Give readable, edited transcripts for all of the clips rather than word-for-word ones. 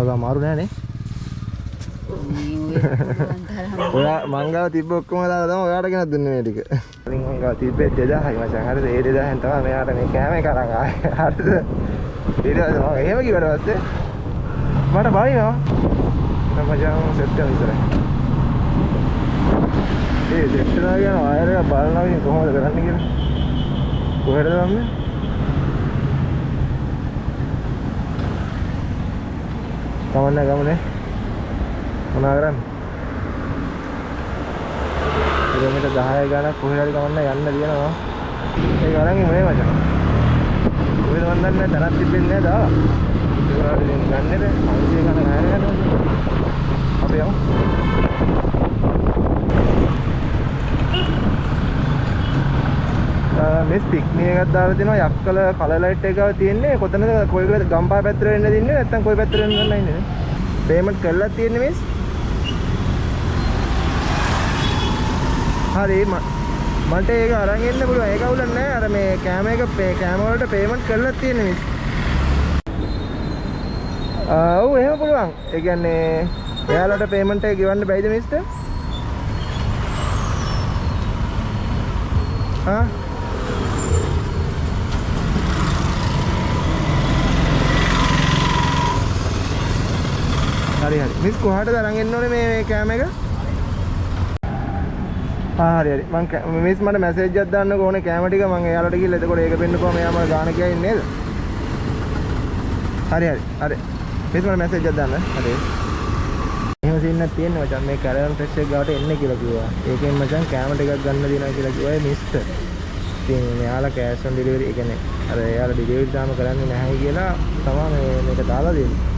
ඔයා මාරු නෑනේ. ඔයා මංගාව තිබ්බ ඔක්කොම දාලා තමයි ඔයාට ගෙනත් දුන්නේ මේ ටික. ඉතින් මංගාව තිබ්බේ 2000යි මචං. හරිද? ඒ 2000ෙන් තමයි මෙයාට මේ කෑම එක අරන් ආවේ. හරිද? ඊට පස්සේ මම එහෙම කිව්වට පස්සේ මට බයිනවා. මචං සෙට් කරලා ඉතරයි. ඒ සෙට් කරලා යන වයර් එක බලනවා ඉතින් කොහොමද කරන්නේ කියලා. කොහෙද දන්නේ? කවන්න ගමනේ මොනවා කරන්නේ? කිලෝමීටර් 10 ගානක් කොහෙද හරි කවන්න යන්න තියෙනවා. ඒක අරන් ඉන්නේ මචං. කොහෙද මන් දන්නේ නැහැ තරක් තිබෙන්නේ නැහැ දාලා. ඒකට ඉතින් ගන්නෙද 500 ගානක් ආයෙ ගන්නවා. අපි යමු. මේ පික්නික් එකක් දාලා තිනවා යක්කල කලර් ලයිට් එක ගාව තියෙන්නේ කොතනද කොයිකද ගම්පහ පැත්තට වෙන්න දින්නේ නැත්නම් කොයි පැත්තට වෙන්න ගන්නයි ඉන්නේ පේමන්ට් කරලා තියෙන්නේ මිස් හරි මන්ට ඒක අරන් එන්න පුළුවන් ඒක අවුලක් නැහැ අර මේ කැම වලට පේමන්ට් කරලා තියෙන්නේ මිස් ඔව් එහෙම පුළුවන් ඒ කියන්නේ එයාලට පේමන්ට් එක ගෙවන්න බැයිද මිස්ටර් හා හරි හරි මිස් කොහාටද අරන් එන්න ඕනේ මේ කැම එක හරි හරි මං මිස් මට මැසේජ් එකක් දාන්නකෝ ඕනේ කැම ටික මං එයාලට ගිහලා එතකොට ඒක පෙන්නපුවා මෙයා මට ගාන කියයි නේද හරි මිස් මට මැසේජ් එකක් දාන්න හරි එහෙම සීන් එකක් තියෙනවා මචං මේ කැරවන් ෆ්‍රෙෂ් එක ගාවට එන්න කියලා කිව්වා ඒකෙන් මචං කැම ටිකක් ගන්න දෙනවා කියලා කිව්වා ඒ මිස්ටර් ඉතින් මෙයාලා කෑෂ් ඔන් ඩෙලිවරි ඒ කියන්නේ අර එයාලා ඩෙලිවරි දාම කරන්නේ නැහැ කියලා තමයි මේක දාලා දෙන්නේ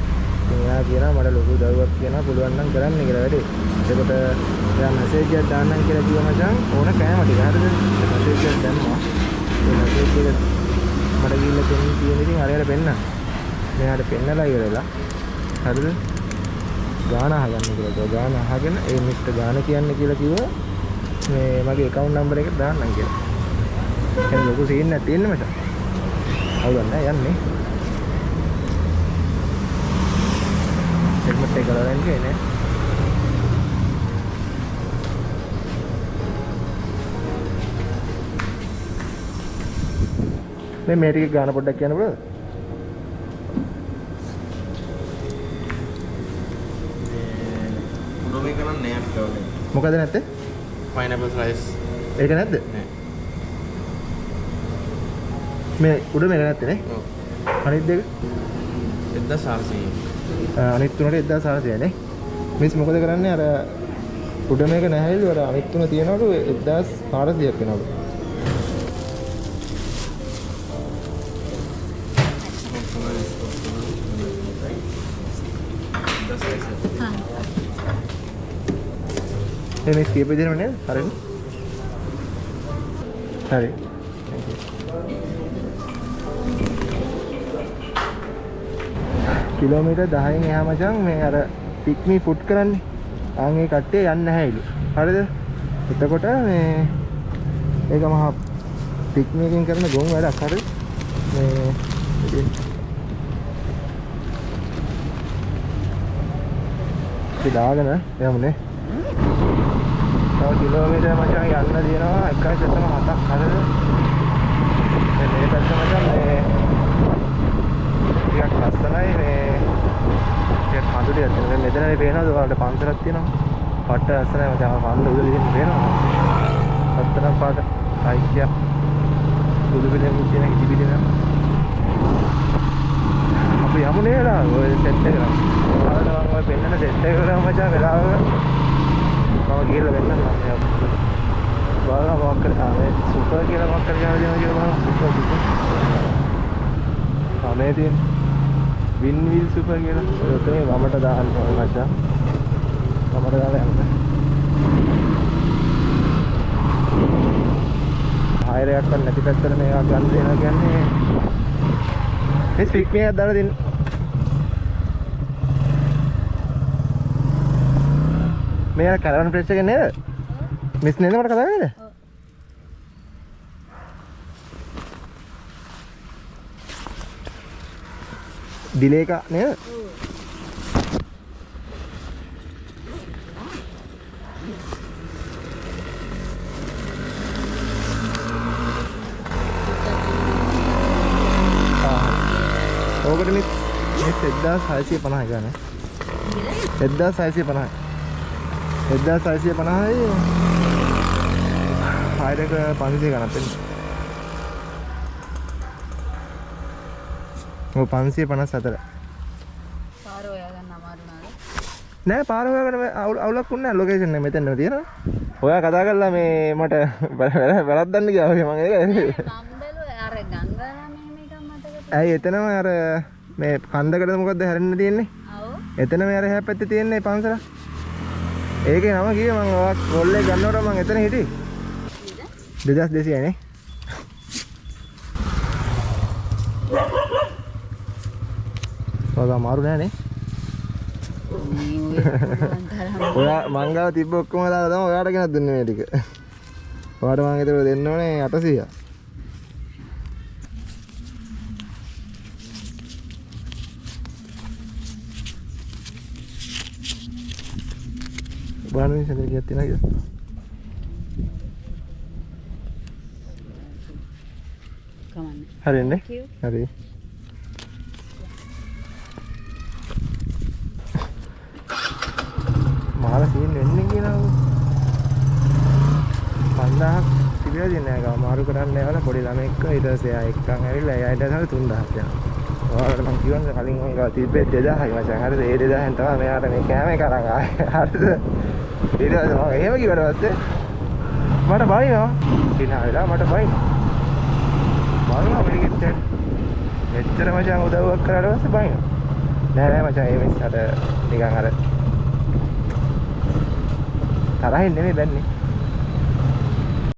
එයා කියනවා මට ලොකු දරුවක් කියනවා පුළුවන් නම් කරන්න කියලා වැඩේ. එතකොට එයා මැසේජ් එකක් දාන්නම් කියලා කිව්වා මචං ඕන කෑම ටික හරිද? මැසේජ් එකක් දැම්මා. ඒ මැසේජ් එක මට ගිහිල්ලා දෙන්න තියෙන ඉතින් අරයට පෙන්නන්න. මෙයාට පෙන්නලා ඉවරලා. හරිද? ගාන අහගන්න කියලා කිව්වා. ගාන අහගෙන ඒ මිස්ටර් ගාන කියන්න කියලා කිව්වා. මේ මගේ account number එක දාන්නම් කියලා. ඒක ලොකු සීන් එකක් තියෙන මචං. අවුලක් නැහැ යන්නේ. helmet එක ගලවලා ඉන්නේ නේ මේ ටික ගාන පොඩ්ඩක් කියන්න බලන්න උඩ මේක නම් නෑ අපිට ඕනේ මොකද නැත්තේ pineapple rice ඒක නැද්ද නෑ මේ උඩ මේක නැත්තේ නේ ඔව් අනිත් දෙක 1400 අනිත් තුනට 1400 නේ මිස් මොකද කරන්නේ අර උඩ මේක නැහැලු අර අනිත් තුන තියනවලු 1400ක් වෙනවලු මේ කීප දෙනව නේද හරිද හරි කිලෝමීටර් 10න් එහා මචං මේ අර පික්මි ෆුඩ් කරන්නේ. ආන් ඒ කට්ටිය යන්නේ නැහැලු. හරිද? එතකොට මේ ඒක මහා පික්මි එකකින් කරන ගොන් වැඩක් හරිද? මේ ඉතින් දාගෙන යමුනේ. තව කිලෝමීටර් මචං යන්න දිනවා 1.7ක් හරිද? මේ පැත්ත මචං මේ ටිකක් ලස්සනයි මේ ටිකක් කඳු ටිකක් තියෙනවා මෙතනනේ පේනවද ඔයාලට පන්සලක් තියෙනවා පට්ට ලස්සනයි මචං පන්සල උදේ ඉතින් පේනවා අත්තන පාට අයියා බුදු පිළිම කියන කිසි පිළිම අපි යමු නේද ඔය සෙට් එක ඔයාලට මම ඔය පෙන්නන සෙට් එක කරා මචං වෙලාවක මම ගිහලා වෙන්නන්න බලන්න මොකක් කරා මේ සුපර් කියලා මොකක් කරලා දෙනවා කියලා බලන්න සුපර් මේ තියෙන වින් වීල් සුපර් කියලා ඔය තමයි වමට දාන්න ඕන මචං වමට දාලා යන්න හයරයක් ගන්න නැති පැත්තට මේවා ගන්න දෙනවා කියන්නේ මේ ස්පික් එකක් දාලා දෙන්න මේ කැරවන් ප්‍රෙස් එක නේද මිස් නේද මට කතා කරන්නේ ඩිලේ එක නේද? 1650 ගන්න. 1650. 1650යි. හයරක 500 ගණන් දෙන්න. ඔව් 554. පාර හොයාගන්න අමාරු නේද? නෑ පාර හොයාගන්න අවුලක් වුණේ නෑ ලොකේෂන් එක මෙතනම තියෙනවා. ඔයා කතා කරලා මේ මට වැරද්දන්න ගියා වගේ මම ඒක මම බැලුවා අර ගංගාරා මෙහෙම එකක් මතකද? ඇයි එතනම අර මේ කන්දකටද මොකද්ද හැරෙන්න තියෙන්නේ? ඔව්. එතනම අර එහා පැත්තේ තියෙන්නේ පන්සල. ඒකේ නම කිව්වේ මම ඔයා කොල්ලේ ගන්නකොට මම එතන හිටියේ. 2200 නේ. ඔයා මාරු නෑනේ. ඔයා මංගාව තිබ්බ ඔක්කොම දාලා තමයි ඔයාට ගෙනත් දුන්නේ මේ ටික. ඔයාට මම ඒතර දෙන්න ඕනේ 800. බලන්න සෙන්ටර් කීයක් තියෙනවද කියලා. කමන්නේ. හරියන්නේ? හරි. මාලා සීන් වෙන්නේ කියලා 5000ක් තිබිලා දෙන්නේ නැහැ. මාරු කරන්න යවලා පොඩි ළමෙක්ව ඊට පස්සේ ආ එක්කන් ඇවිල්ලා එයාට තමයි 3000ක් යනවා. ඔයාලට මම කියවන්නේ කලින් මම ගාව තිබ්බේ 2000යි මචං. හරිද? ඒ 2000ෙන් තමයි මෙයාට මේ කෑම එක අරන් ආවේ. හරිද? ඊට පස්සේ මම එහෙම කිව්වට පස්සේ මට බයිනවා. කිනා වෙලා මට බයිනවා. මම මේකෙත් මෙච්චර මචං උදව්වක් කරාට පස්සේ බයිනවා. නෑ මචං ඒ මිස්සට නිකන් අර තරහින් නෙමෙයි බැන්නේ.